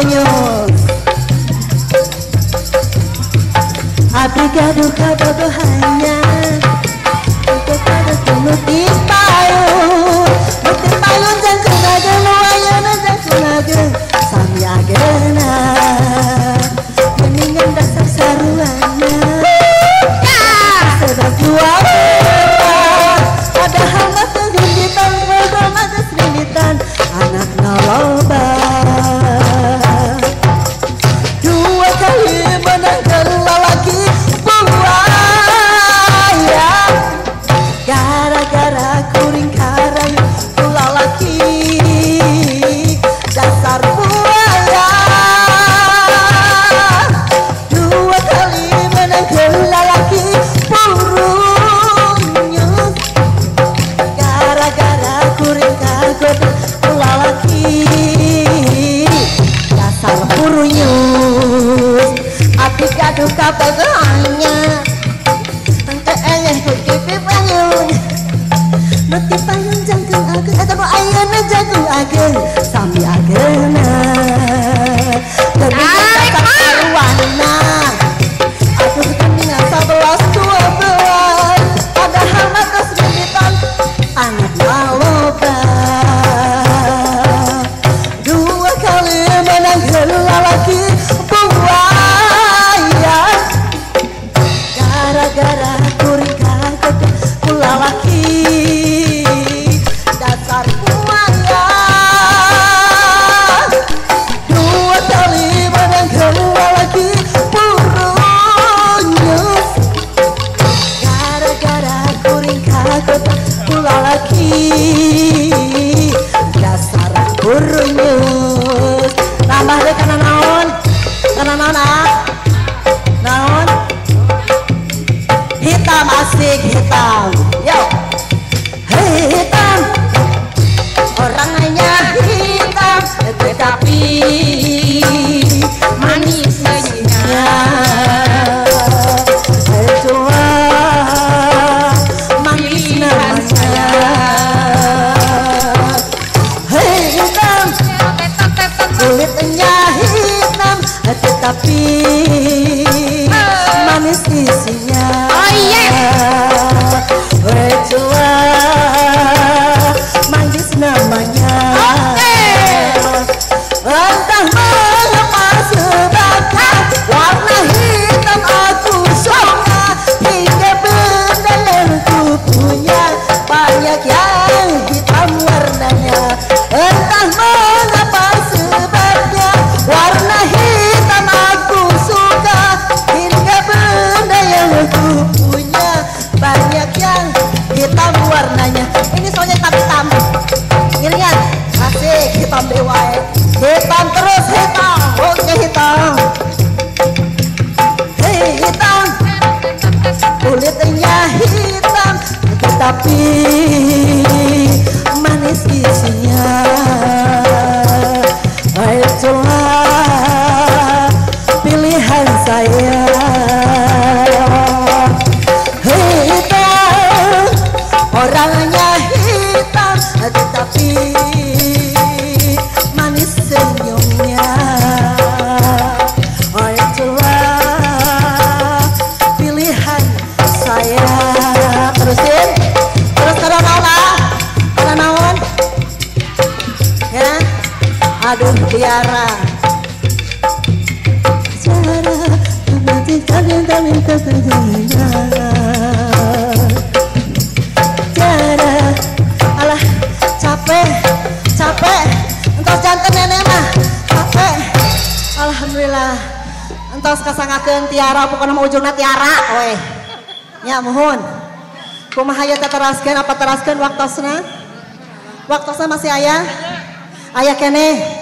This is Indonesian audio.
nyus abdi gaduh kabogohannya untuk pada nuti payun jangkung ageng wayana jangkung ageng sami agena keningan dasar saruana sedang jual padahal mah kegunditan bodoh mah keselilitan anak noloba dua kali menang lalaki buaya gara-gara kuring karayu lalaki dasar buaya dua kali menang lalaki burungnya gara-gara kuring kagot lalaki dasar burungnya api gaduh kabogohannya engke eleh kukipi payun nuti payun jangkung ageng atau ayana jangkung ageng sami agena keningan dasar saruana aduh keningan 11-12 padahal mah keselilitan anak maloba dua kali menang lalaki buaya gara-gara kuring kaget lalaki dasar buaya dua kali menang lalaki burungnya gara-gara kuring kaget lalaki dasar burungnya tambah deh karena naon naon hitam asik hitam yo hei hitam orangnya hitam tetapi manisnya cuma manis namanya hei hitam kulitnya hitam tetapi manis isinya cua manis namanya entah mengapa sebabnya warna hitam aku suka hingga benda yang ku punya banyak yang hitam warnanya entah mengapa sebabnya warna hitam aku suka hingga benda yang ku punya banyak yang hitam warnanya ini soalnya hitam ngirian asik hitam dewae hitam terus hitam oke hitam hei hitam kulitnya hitam tetapi manis isinya itulah pilihan saya hitam orangnya hitam tetapi manis senyumnya itulah pilihan saya terusin terus karena naon ya aduh Tiara cara alah capek entos janten nenek mah capek alhamdulillah entos kasangakeun Tiara pokona mah ujungna Tiara we nya mohon kumaha aya teraskeun apa teraskeun waktosna masih aya keneh